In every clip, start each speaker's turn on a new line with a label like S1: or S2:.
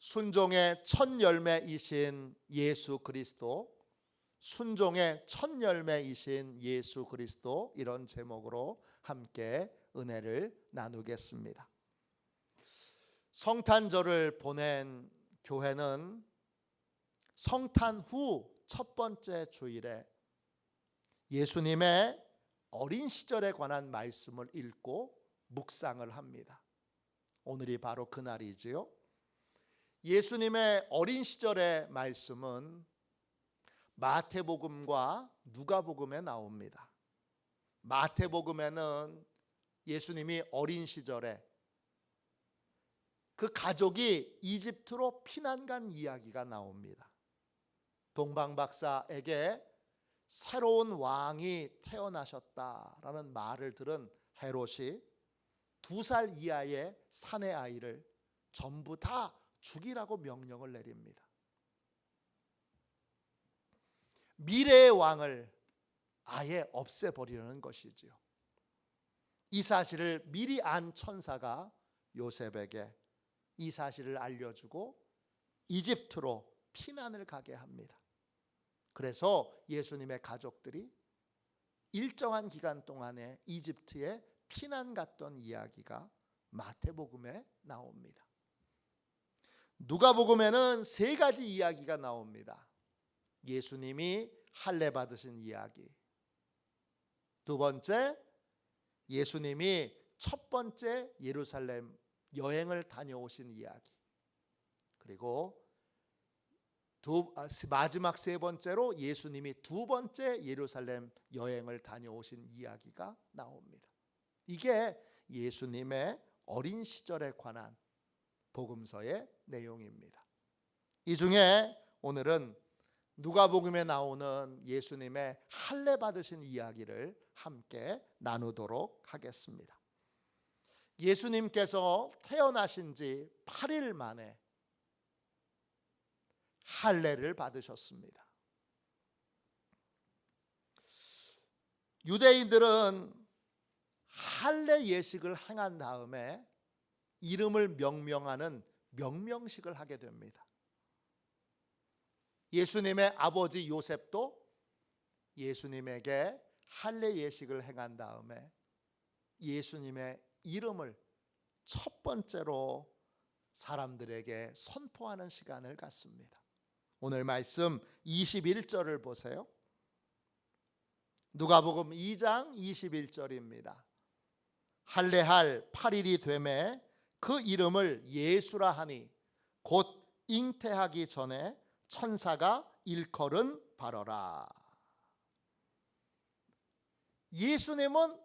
S1: 순종의 첫 열매이신 예수 그리스도, 순종의 첫 열매이신 예수 그리스도, 이런 제목으로 함께 은혜를 나누겠습니다. 성탄절을 보낸 교회는 성탄 후 첫 번째 주일에 예수님의 어린 시절에 관한 말씀을 읽고 묵상을 합니다. 오늘이 바로 그날이지요. 예수님의 어린 시절의 말씀은 마태복음과 누가복음에 나옵니다. 마태복음에는 예수님이 어린 시절에 그 가족이 이집트로 피난 간 이야기가 나옵니다. 동방박사에게 새로운 왕이 태어나셨다라는 말을 들은 헤롯이 2살 이하의 사내 아이를 전부 다 죽이라고 명령을 내립니다. 미래의 왕을 아예 없애버리려는 것이지요. 이 사실을 미리 안 천사가 요셉에게 이 사실을 알려주고 이집트로 피난을 가게 합니다. 그래서 예수님의 가족들이 일정한 기간 동안에 이집트에 피난 갔던 이야기가 마태복음에 나옵니다. 누가복음에는 3가지 이야기가 나옵니다. 예수님이 할례 받으신 이야기, 두 번째 예수님이 첫 번째 예루살렘 여행을 다녀오신 이야기, 그리고 마지막 3번째로 예수님이 2번째 예루살렘 여행을 다녀오신 이야기가 나옵니다. 이게 예수님의 어린 시절에 관한 복음서의 내용입니다. 이 중에 오늘은 누가복음에 나오는 예수님의 할례 받으신 이야기를 함께 나누도록 하겠습니다. 예수님께서 태어나신 지 8일 만에 할례를 받으셨습니다. 유대인들은 할례 예식을 행한 다음에 이름을 명명하는 명명식을 하게 됩니다. 예수님의 아버지 요셉도 예수님에게 할례 예식을 행한 다음에 예수님의 이름을 첫 번째로 사람들에게 선포하는 시간을 갖습니다. 오늘 말씀 21절을 보세요. 누가복음 2장 21절입니다. 할례할 8일이 되매 그 이름을 예수라 하니 곧 잉태하기 전에 천사가 일컬은 바로라. 예수님은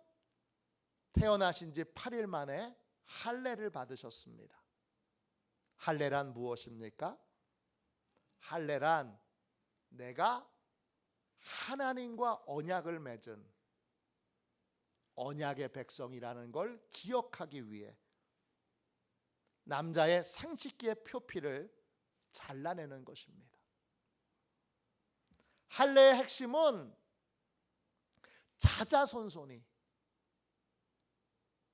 S1: 태어나신 지 8일 만에 할례를 받으셨습니다. 할례란 무엇입니까? 할례란 내가 하나님과 언약을 맺은 언약의 백성이라는 걸 기억하기 위해 남자의 생식기의 표피를 잘라내는 것입니다. 할례의 핵심은 자자손손이,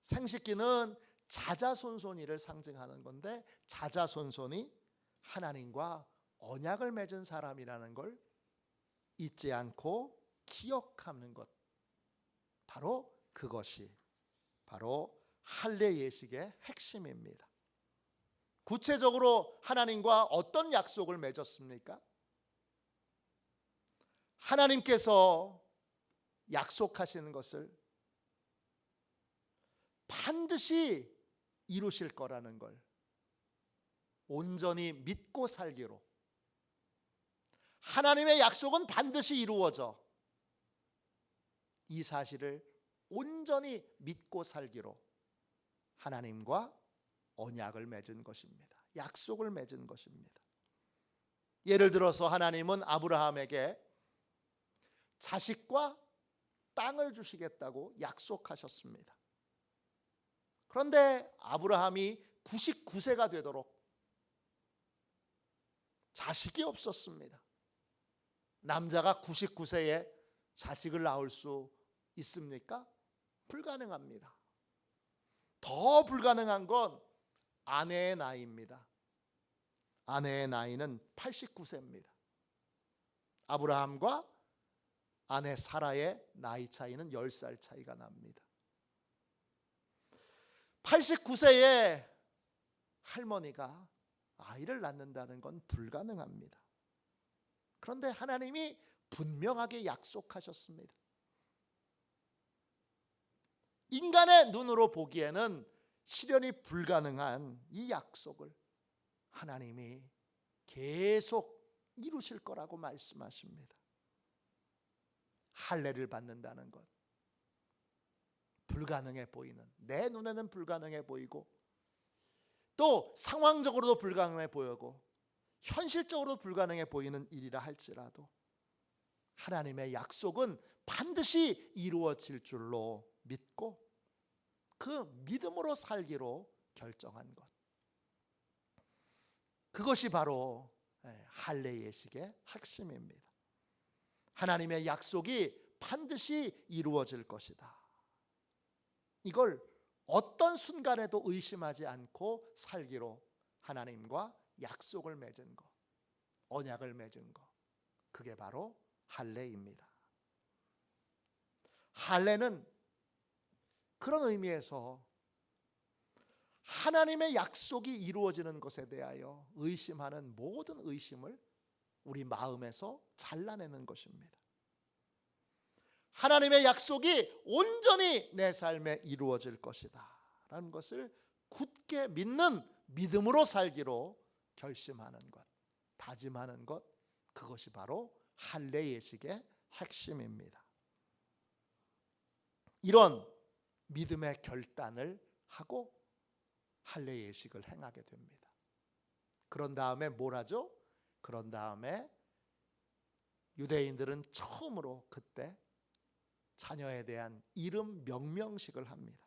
S1: 생식기는 자자손손이를 상징하는 건데 자자손손이 하나님과 언약을 맺은 사람이라는 걸 잊지 않고 기억하는 것, 바로 그것이 바로 할례 예식의 핵심입니다. 구체적으로 하나님과 어떤 약속을 맺었습니까? 하나님께서 약속하시는 것을 반드시 이루실 거라는 걸 온전히 믿고 살기로, 하나님의 약속은 반드시 이루어져 이 사실을 온전히 믿고 살기로 하나님과 언약을 맺은 것입니다. 약속을 맺은 것입니다. 예를 들어서 하나님은 아브라함에게 자식과 땅을 주시겠다고 약속하셨습니다. 그런데 아브라함이 99세가 되도록 자식이 없었습니다. 남자가 99세에 자식을 낳을 수 있습니까? 불가능합니다. 더 불가능한 건 아내의 나이입니다. 아내의 나이는 89세입니다. 아브라함과 아내 사라의 나이 차이는 10살 차이가 납니다. 89세의 할머니가 아이를 낳는다는 건 불가능합니다. 그런데 하나님이 분명하게 약속하셨습니다. 인간의 눈으로 보기에는 실현이 불가능한 이 약속을 하나님이 계속 이루실 거라고 말씀하십니다. 할례를 받는다는 것, 불가능해 보이는, 내 눈에는 불가능해 보이고 또 상황적으로도 불가능해 보이고 현실적으로 불가능해 보이는 일이라 할지라도 하나님의 약속은 반드시 이루어질 줄로 믿고 그 믿음으로 살기로 결정한 것, 그것이 바로 할례 예식의 핵심입니다. 하나님의 약속이 반드시 이루어질 것이다. 이걸 어떤 순간에도 의심하지 않고 살기로 하나님과 약속을 맺은 것, 언약을 맺은 것, 그게 바로 할례입니다. 할례는 그런 의미에서 하나님의 약속이 이루어지는 것에 대하여 의심하는 모든 의심을 우리 마음에서 잘라내는 것입니다. 하나님의 약속이 온전히 내 삶에 이루어질 것이다 라는 것을 굳게 믿는 믿음으로 살기로 결심하는 것, 다짐하는 것, 그것이 바로 할례 예식의 핵심입니다. 이런 믿음의 결단을 하고 할례 예식을 행하게 됩니다. 그런 다음에 뭘 하죠? 그런 다음에 유대인들은 처음으로 그때 자녀에 대한 이름 명명식을 합니다.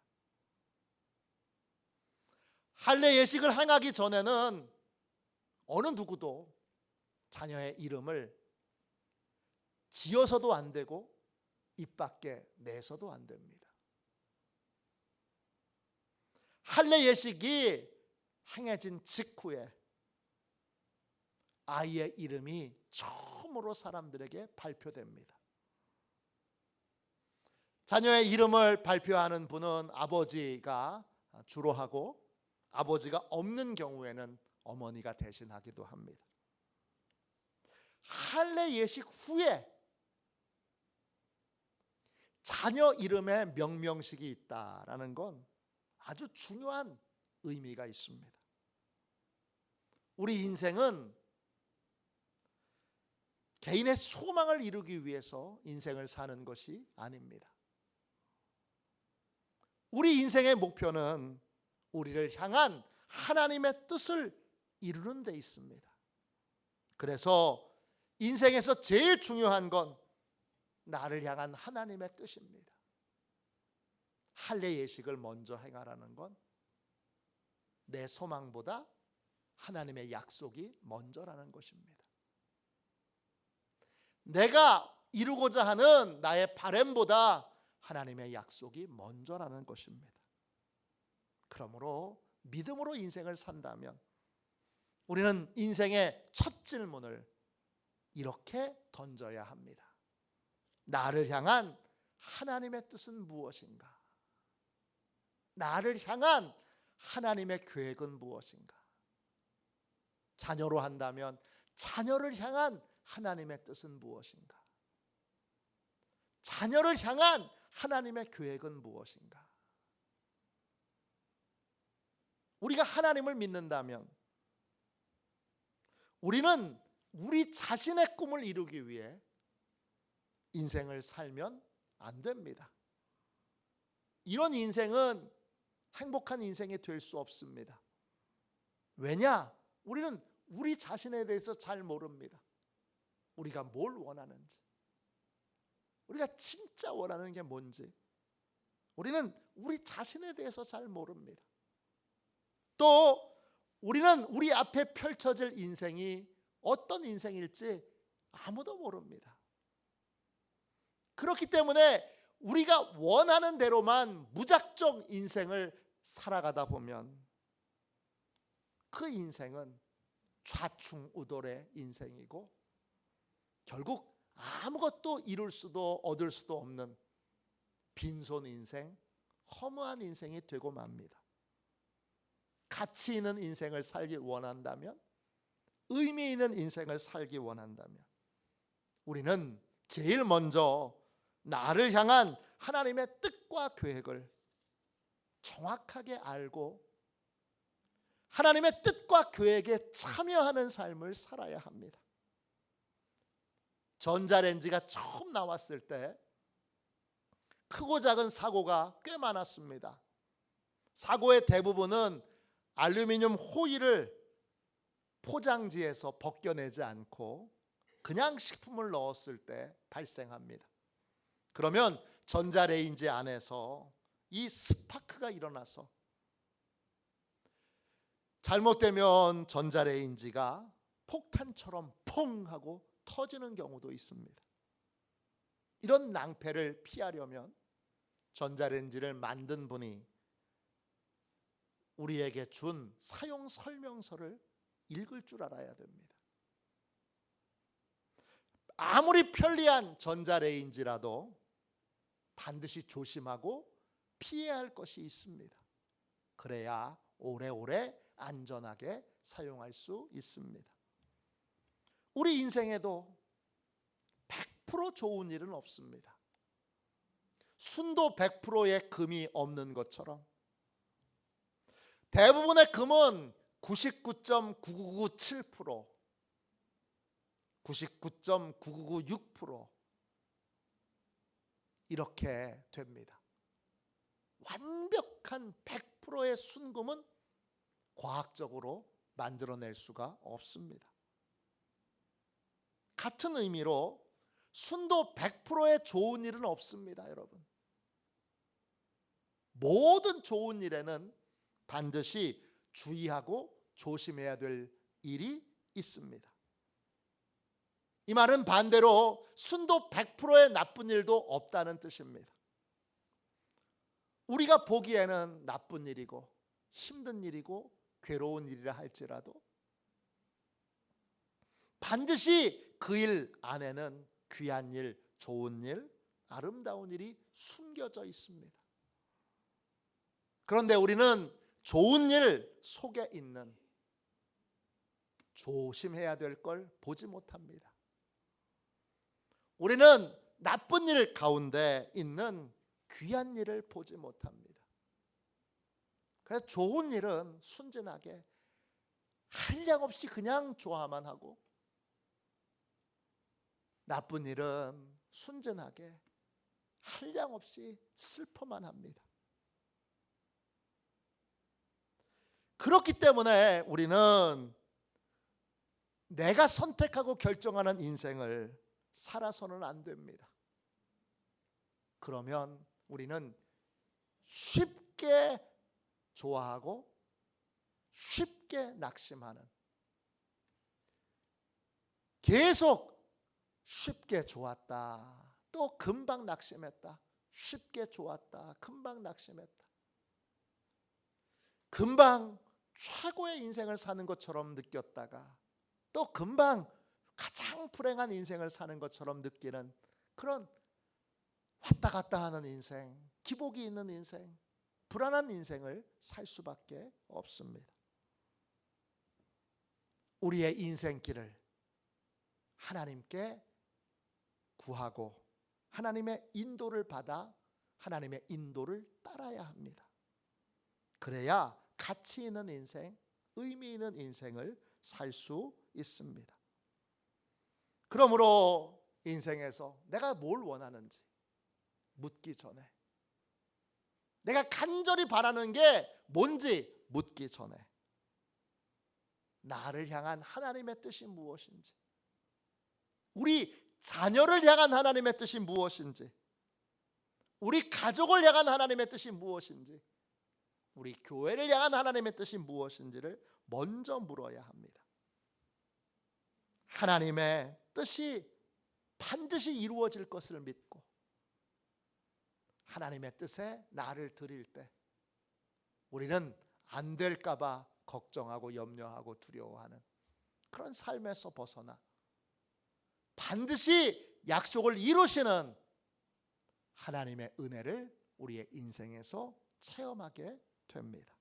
S1: 할례 예식을 행하기 전에는 어느 누구도 자녀의 이름을 지어서도 안 되고 입 밖에 내서도 안 됩니다. 할례 예식이 행해진 직후에 아이의 이름이 처음으로 사람들에게 발표됩니다. 자녀의 이름을 발표하는 분은 아버지가 주로 하고 아버지가 없는 경우에는 어머니가 대신하기도 합니다. 할례 예식 후에 자녀 이름의 명명식이 있다라는 건 아주 중요한 의미가 있습니다. 우리 인생은 개인의 소망을 이루기 위해서 인생을 사는 것이 아닙니다. 우리 인생의 목표는 우리를 향한 하나님의 뜻을 이루는 데 있습니다. 그래서 인생에서 제일 중요한 건 나를 향한 하나님의 뜻입니다. 할례 예식을 먼저 행하라는 건 내 소망보다 하나님의 약속이 먼저라는 것입니다. 내가 이루고자 하는 나의 바램보다 하나님의 약속이 먼저라는 것입니다. 그러므로 믿음으로 인생을 산다면 우리는 인생의 첫 질문을 이렇게 던져야 합니다. 나를 향한 하나님의 뜻은 무엇인가? 나를 향한 하나님의 계획은 무엇인가? 자녀로 한다면 자녀를 향한 하나님의 뜻은 무엇인가? 자녀를 향한 하나님의 계획은 무엇인가? 우리가 하나님을 믿는다면 우리는 우리 자신의 꿈을 이루기 위해 인생을 살면 안 됩니다. 이런 인생은 행복한 인생이 될 수 없습니다. 왜냐? 우리는 우리 자신에 대해서 잘 모릅니다. 우리가 뭘 원하는지, 우리가 진짜 원하는 게 뭔지 우리는 우리 자신에 대해서 잘 모릅니다. 또 우리는 우리 앞에 펼쳐질 인생이 어떤 인생일지 아무도 모릅니다. 그렇기 때문에 우리가 원하는 대로만 무작정 인생을 살아가다 보면 그 인생은 좌충우돌의 인생이고 결국 아무것도 이룰 수도 얻을 수도 없는 빈손 인생, 허무한 인생이 되고 맙니다. 가치 있는 인생을 살기 원한다면, 의미 있는 인생을 살기 원한다면 우리는 제일 먼저 나를 향한 하나님의 뜻과 계획을 정확하게 알고 하나님의 뜻과 계획에 참여하는 삶을 살아야 합니다. 전자레인지가 처음 나왔을 때 크고 작은 사고가 꽤 많았습니다. 사고의 대부분은 알루미늄 호일을 포장지에서 벗겨내지 않고 그냥 식품을 넣었을 때 발생합니다. 그러면 전자레인지 안에서 이 스파크가 일어나서 잘못되면 전자레인지가 폭탄처럼 퐁 하고 터지는 경우도 있습니다. 이런 낭패를 피하려면 전자레인지를 만든 분이 우리에게 준 사용 설명서를 읽을 줄 알아야 됩니다. 아무리 편리한 전자레인지라도 반드시 조심하고 피해야 할 것이 있습니다. 그래야 오래오래 안전하게 사용할 수 있습니다. 우리 인생에도 100% 좋은 일은 없습니다. 순도 100%의 금이 없는 것처럼 대부분의 금은 99.9997%, 99.9996% 이렇게 됩니다. 완벽한 100%의 순금은 과학적으로 만들어낼 수가 없습니다. 같은 의미로 순도 100%의 좋은 일은 없습니다, 여러분. 모든 좋은 일에는 반드시 주의하고 조심해야 될 일이 있습니다. 이 말은 반대로 순도 100%의 나쁜 일도 없다는 뜻입니다. 우리가 보기에는 나쁜 일이고 힘든 일이고 괴로운 일이라 할지라도 반드시 그 일 안에는 귀한 일, 좋은 일, 아름다운 일이 숨겨져 있습니다. 그런데 우리는 좋은 일 속에 있는 조심해야 될 걸 보지 못합니다. 우리는 나쁜 일 가운데 있는 귀한 일을 보지 못합니다. 그래서 좋은 일은 순진하게 한량없이 그냥 좋아만 하고 나쁜 일은 순진하게 한량없이 슬퍼만 합니다. 그렇기 때문에 우리는 내가 선택하고 결정하는 인생을 살아서는 안 됩니다. 그러면 우리는 쉽게 좋아하고 쉽게 낙심하는, 계속 쉽게 좋았다, 또 금방 낙심했다, 쉽게 좋았다, 금방 낙심했다, 금방 최고의 인생을 사는 것처럼 느꼈다가 또 금방 가장 불행한 인생을 사는 것처럼 느끼는 그런 왔다 갔다 하는 인생, 기복이 있는 인생, 불안한 인생을 살 수밖에 없습니다. 우리의 인생길을 하나님께 구하고 하나님의 인도를 받아 하나님의 인도를 따라야 합니다. 그래야 가치 있는 인생, 의미 있는 인생을 살 수 있습니다. 그러므로 인생에서 내가 뭘 원하는지 묻기 전에, 내가 간절히 바라는 게 뭔지 묻기 전에 나를 향한 하나님의 뜻이 무엇인지, 우리 자녀를 향한 하나님의 뜻이 무엇인지, 우리 가족을 향한 하나님의 뜻이 무엇인지, 우리 교회를 향한 하나님의 뜻이 무엇인지를 먼저 물어야 합니다. 하나님의 뜻이 반드시 이루어질 것을 믿고 하나님의 뜻에 나를 드릴 때 우리는 안 될까 봐 걱정하고 염려하고 두려워하는 그런 삶에서 벗어나 반드시 약속을 이루시는 하나님의 은혜를 우리의 인생에서 체험하게 됩니다.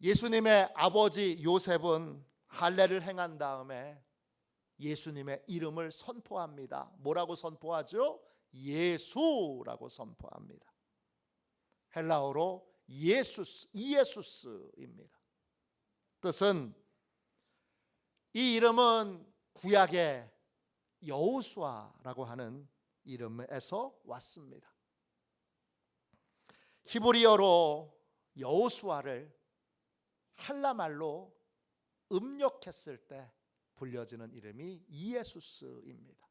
S1: 예수님의 아버지 요셉은 할례를 행한 다음에 예수님의 이름을 선포합니다. 뭐라고 선포하죠? 예수라고 선포합니다. 헬라어로 이예수스입니다. 뜻은 이 이름은 구약의 여호수아라고 하는 이름에서 왔습니다. 히브리어로 여호수아를 헬라말로 음력했을 때 불려지는 이름이 이예수스입니다.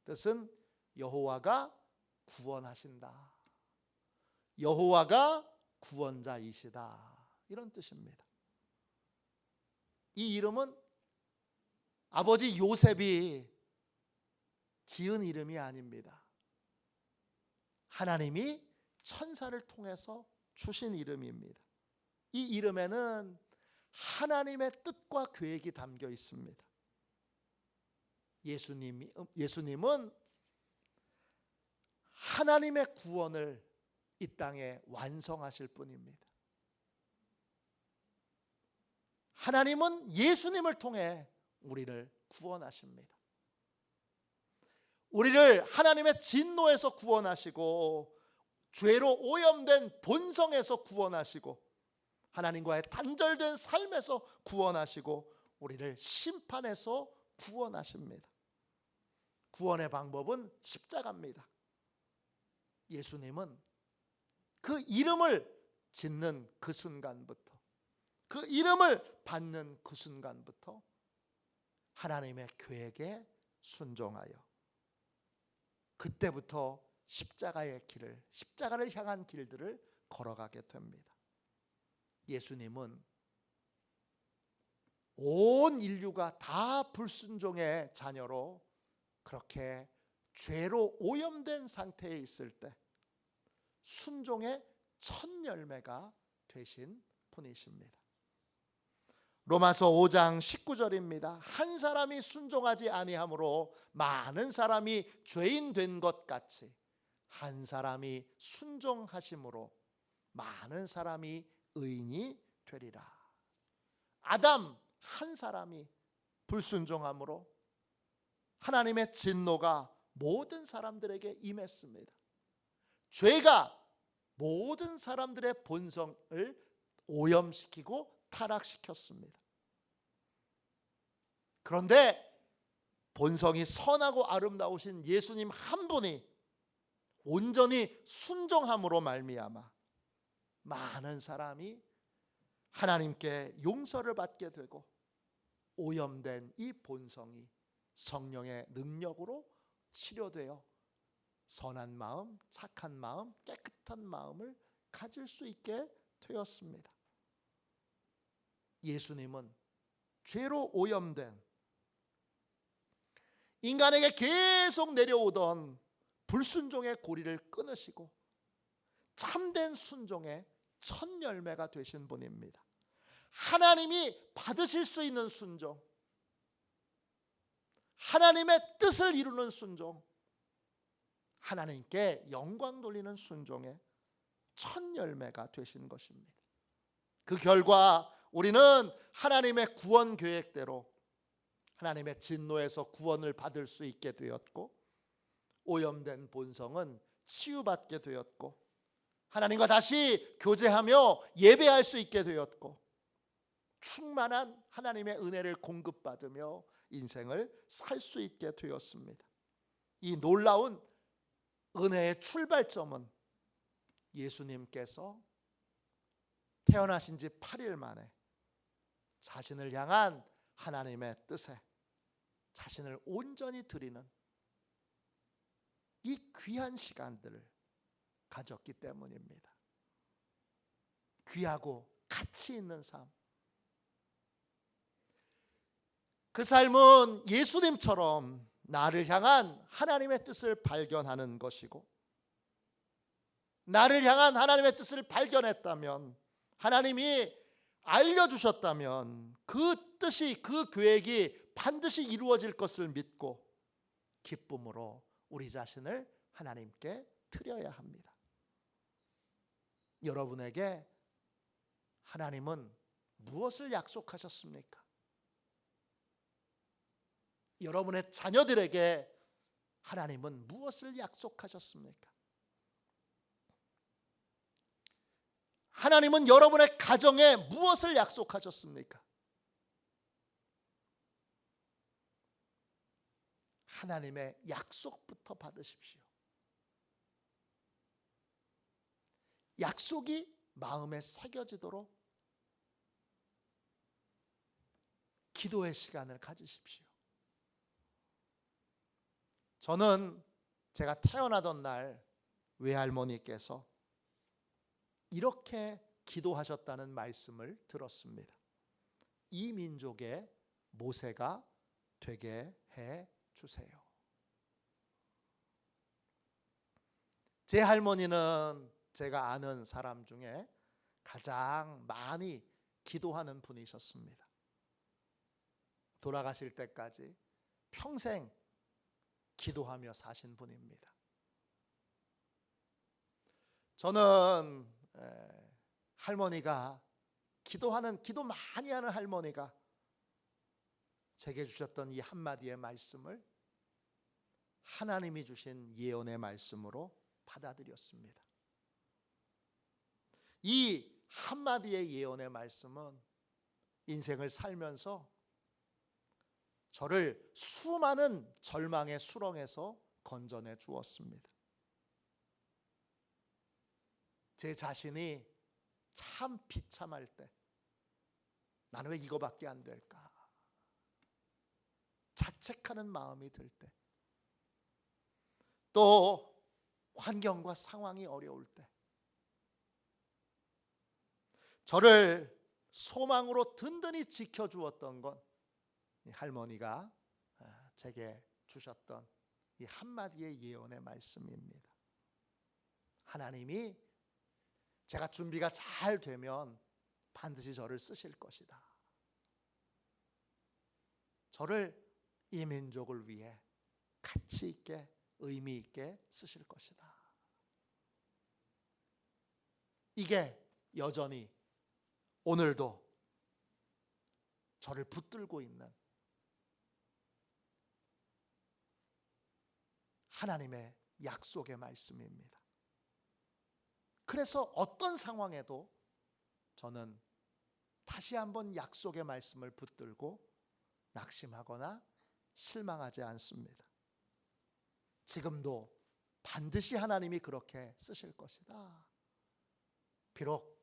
S1: 뜻은 여호와가 구원하신다, 여호와가 구원자이시다, 이런 뜻입니다. 이 이름은 아버지 요셉이 지은 이름이 아닙니다. 하나님이 천사를 통해서 주신 이름입니다. 이 이름에는 하나님의 뜻과 계획이 담겨 있습니다. 예수님은 하나님의 구원을 이 땅에 완성하실 분입니다. 하나님은 예수님을 통해 우리를 구원하십니다. 우리를 하나님의 진노에서 구원하시고 죄로 오염된 본성에서 구원하시고 하나님과의 단절된 삶에서 구원하시고 우리를 심판에서 구원하십니다. 구원의 방법은 십자가입니다. 예수님은 그 이름을 짓는 그 순간부터, 그 이름을 받는 그 순간부터 하나님의 계획에 순종하여 그때부터 십자가의 길을, 십자가를 향한 길들을 걸어가게 됩니다. 예수님은 온 인류가 다 불순종의 자녀로 그렇게 죄로 오염된 상태에 있을 때 순종의 첫 열매가 되신 분이십니다. 로마서 5장 19절입니다. 한 사람이 순종하지 아니함으로 많은 사람이 죄인 된 것 같이 한 사람이 순종하심으로 많은 사람이 의인이 되리라. 아담 한 사람이 불순종함으로 하나님의 진노가 모든 사람들에게 임했습니다. 죄가 모든 사람들의 본성을 오염시키고 타락시켰습니다. 그런데 본성이 선하고 아름다우신 예수님 한 분이 온전히 순종함으로 말미암아 많은 사람이 하나님께 용서를 받게 되고 오염된 이 본성이 성령의 능력으로 치료되어 선한 마음, 착한 마음, 깨끗한 마음을 가질 수 있게 되었습니다. 예수님은 죄로 오염된 인간에게 계속 내려오던 불순종의 고리를 끊으시고 참된 순종의 첫 열매가 되신 분입니다. 하나님이 받으실 수 있는 순종, 하나님의 뜻을 이루는 순종, 하나님께 영광 돌리는 순종의 첫 열매가 되신 것입니다. 그 결과 우리는 하나님의 구원 계획대로 하나님의 진노에서 구원을 받을 수 있게 되었고 오염된 본성은 치유받게 되었고 하나님과 다시 교제하며 예배할 수 있게 되었고 충만한 하나님의 은혜를 공급받으며 인생을 살 수 있게 되었습니다. 이 놀라운 은혜의 출발점은 예수님께서 태어나신 지 8일 만에 자신을 향한 하나님의 뜻에 자신을 온전히 드리는 이 귀한 시간들을 가졌기 때문입니다. 귀하고 가치 있는 삶. 그 삶은 예수님처럼 나를 향한 하나님의 뜻을 발견하는 것이고 나를 향한 하나님의 뜻을 발견했다면 하나님이 알려주셨다면 그 뜻이, 그 계획이 반드시 이루어질 것을 믿고 기쁨으로 우리 자신을 하나님께 드려야 합니다. 여러분에게 하나님은 무엇을 약속하셨습니까? 여러분의 자녀들에게 하나님은 무엇을 약속하셨습니까? 하나님은 여러분의 가정에 무엇을 약속하셨습니까? 하나님의 약속부터 받으십시오. 약속이 마음에 새겨지도록 기도의 시간을 가지십시오. 저는 제가 태어나던 날 외할머니께서 이렇게 기도하셨다는 말씀을 들었습니다. 이 민족의 모세가 되게 해 주세요. 제 할머니는 제가 아는 사람 중에 가장 많이 기도하는 분이셨습니다. 돌아가실 때까지 평생 기도하며 사신 분입니다. 저는 할머니가 기도 많이 하는 할머니가 제게 주셨던 이 한마디의 말씀을 하나님이 주신 예언의 말씀으로 받아들였습니다. 이 한마디의 예언의 말씀은 인생을 살면서 저를 수많은 절망의 수렁에서 건져내 주었습니다. 제 자신이 참 비참할 때 나는 왜 이거밖에 안 될까? 자책하는 마음이 들 때, 또 환경과 상황이 어려울 때 저를 소망으로 든든히 지켜주었던 건 이 할머니가 제게 주셨던 이 한마디의 예언의 말씀입니다. 하나님이 제가 준비가 잘 되면 반드시 저를 쓰실 것이다. 저를 이 민족을 위해 가치 있게 의미 있게 쓰실 것이다. 이게 여전히 오늘도 저를 붙들고 있는 하나님의 약속의 말씀입니다. 그래서 어떤 상황에도 저는 다시 한번 약속의 말씀을 붙들고 낙심하거나 실망하지 않습니다. 지금도 반드시 하나님이 그렇게 쓰실 것이다. 비록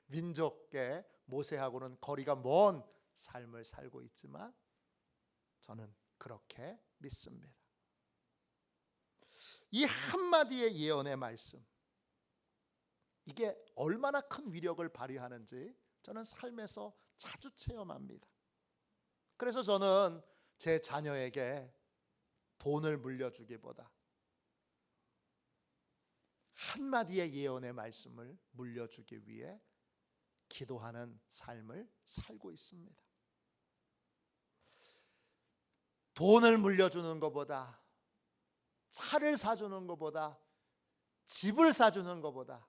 S1: 민족의 모세하고는 거리가 먼 삶을 살고 있지만 저는 그렇게 믿습니다. 이 한마디의 예언의 말씀, 이게 얼마나 큰 위력을 발휘하는지 저는 삶에서 자주 체험합니다. 그래서 저는 제 자녀에게 돈을 물려주기보다 한마디의 예언의 말씀을 물려주기 위해 기도하는 삶을 살고 있습니다. 돈을 물려주는 것보다, 차를 사주는 것보다, 집을 사주는 것보다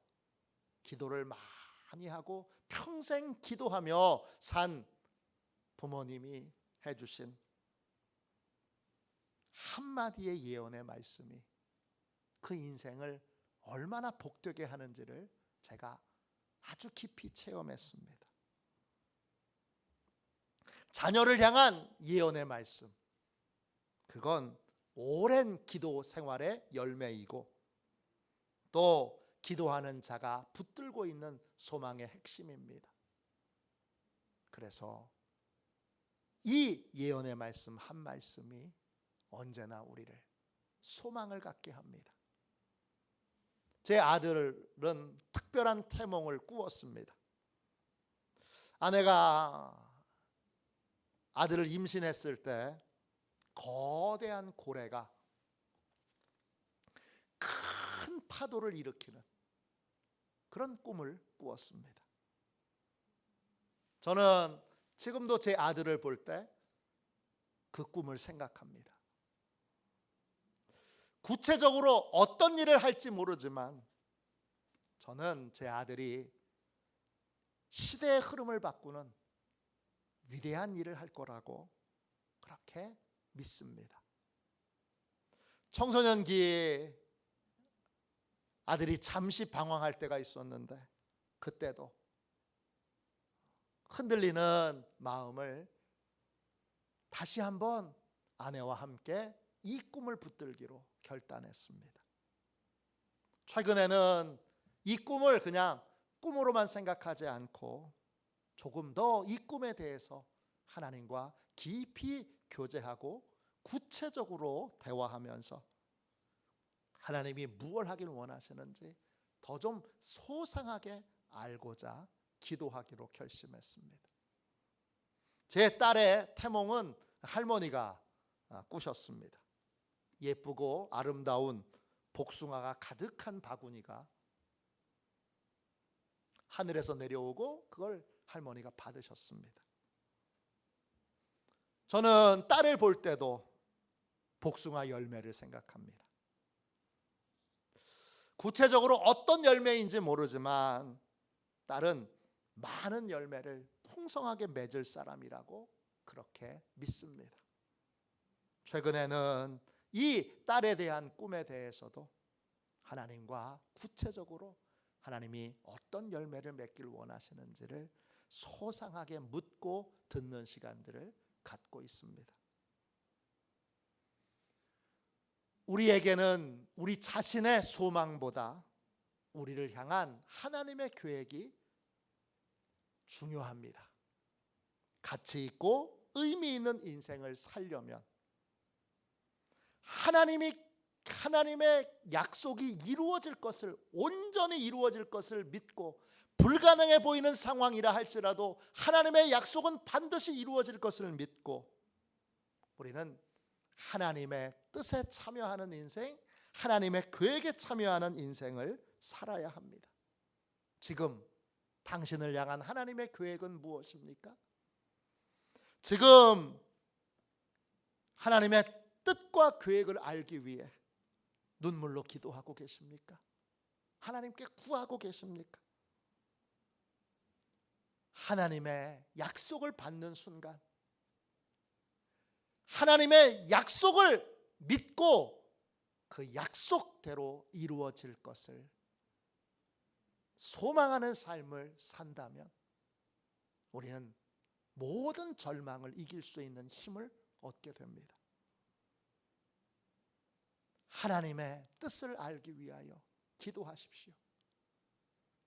S1: 기도를 많이 하고 평생 기도하며 산 부모님이 해주신 한마디의 예언의 말씀이 그 인생을 얼마나 복되게 하는지를 제가 아주 깊이 체험했습니다. 자녀를 향한 예언의 말씀, 그건 오랜 기도 생활의 열매이고 또 기도하는 자가 붙들고 있는 소망의 핵심입니다. 그래서 이 예언의 말씀 한 말씀이 언제나 우리를 소망을 갖게 합니다. 제 아들은 특별한 태몽을 꾸었습니다. 아내가 아들을 임신했을 때 거대한 고래가 큰 파도를 일으키는 그런 꿈을 꾸었습니다. 저는 지금도 제 아들을 볼 때 그 꿈을 생각합니다. 구체적으로 어떤 일을 할지 모르지만 저는 제 아들이 시대의 흐름을 바꾸는 위대한 일을 할 거라고 그렇게 믿습니다. 청소년기에 아들이 잠시 방황할 때가 있었는데 그때도 흔들리는 마음을 다시 한번 아내와 함께 이 꿈을 붙들기로 결단했습니다. 최근에는 이 꿈을 그냥 꿈으로만 생각하지 않고 조금 더 이 꿈에 대해서 하나님과 깊이 교제하고 구체적으로 대화하면서 하나님이 무엇을 하길 원하시는지 더 좀 소상하게 알고자 기도하기로 결심했습니다. 제 딸의 태몽은 할머니가 꾸셨습니다. 예쁘고 아름다운 복숭아가 가득한 바구니가 하늘에서 내려오고 그걸 할머니가 받으셨습니다. 저는 딸을 볼 때도 복숭아 열매를 생각합니다. 구체적으로 어떤 열매인지 모르지만 딸은 많은 열매를 풍성하게 맺을 사람이라고 그렇게 믿습니다. 최근에는 이 딸에 대한 꿈에 대해서도 하나님과 구체적으로 하나님이 어떤 열매를 맺길 원하시는지를 소상하게 묻고 듣는 시간들을 갖고 있습니다. 우리에게는 우리 자신의 소망보다 우리를 향한 하나님의 계획이 중요합니다. 가치 있고 의미 있는 인생을 살려면 하나님의 약속이 이루어질 것을, 온전히 이루어질 것을 믿고 불가능해 보이는 상황이라 할지라도 하나님의 약속은 반드시 이루어질 것을 믿고 우리는 하나님의 뜻에 참여하는 인생, 하나님의 계획에 참여하는 인생을 살아야 합니다. 지금 당신을 향한 하나님의 계획은 무엇입니까? 지금 하나님의 뜻과 계획을 알기 위해 눈물로 기도하고 계십니까? 하나님께 구하고 계십니까? 하나님의 약속을 받는 순간 하나님의 약속을 믿고 그 약속대로 이루어질 것을 소망하는 삶을 산다면 우리는 모든 절망을 이길 수 있는 힘을 얻게 됩니다. 하나님의 뜻을 알기 위하여 기도하십시오.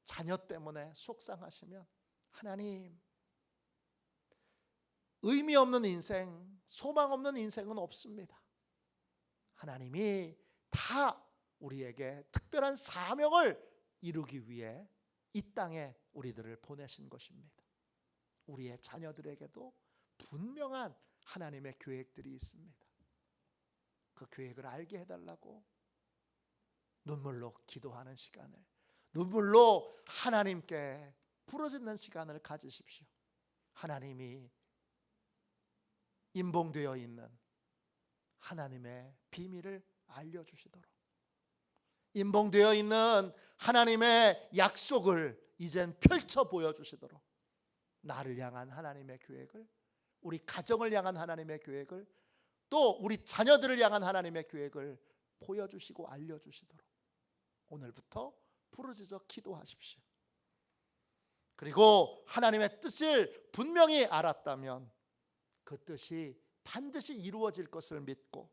S1: 자녀 때문에 속상하시면 하나님, 의미 없는 인생, 소망 없는 인생은 없습니다. 하나님이 다 우리에게 특별한 사명을 이루기 위해 이 땅에 우리들을 보내신 것입니다. 우리의 자녀들에게도 분명한 하나님의 계획들이 있습니다. 그 계획을 알게 해달라고 눈물로 기도하는 시간을, 눈물로 하나님께 부르짖는 시간을 가지십시오. 하나님이 인봉되어 있는 하나님의 비밀을 알려주시도록, 인봉되어 있는 하나님의 약속을 이젠 펼쳐 보여주시도록, 나를 향한 하나님의 계획을, 우리 가정을 향한 하나님의 계획을, 또 우리 자녀들을 향한 하나님의 계획을 보여주시고 알려주시도록 오늘부터 부르짖어 기도하십시오. 그리고 하나님의 뜻을 분명히 알았다면 그 뜻이 반드시 이루어질 것을 믿고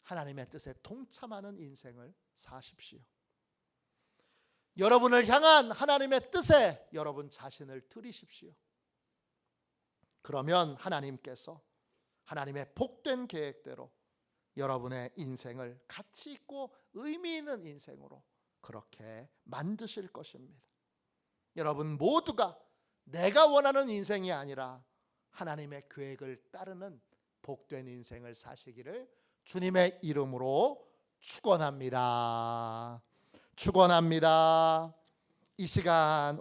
S1: 하나님의 뜻에 동참하는 인생을 사십시오. 여러분을 향한 하나님의 뜻에 여러분 자신을 드리십시오. 그러면 하나님께서 하나님의 복된 계획대로 여러분의 인생을 가치 있고 의미 있는 인생으로 그렇게 만드실 것입니다. 여러분 모두가 내가 원하는 인생이 아니라 하나님의 계획을 따르는 복된 인생을 사시기를 주님의 이름으로 축원합니다. 축원합니다. 이 시간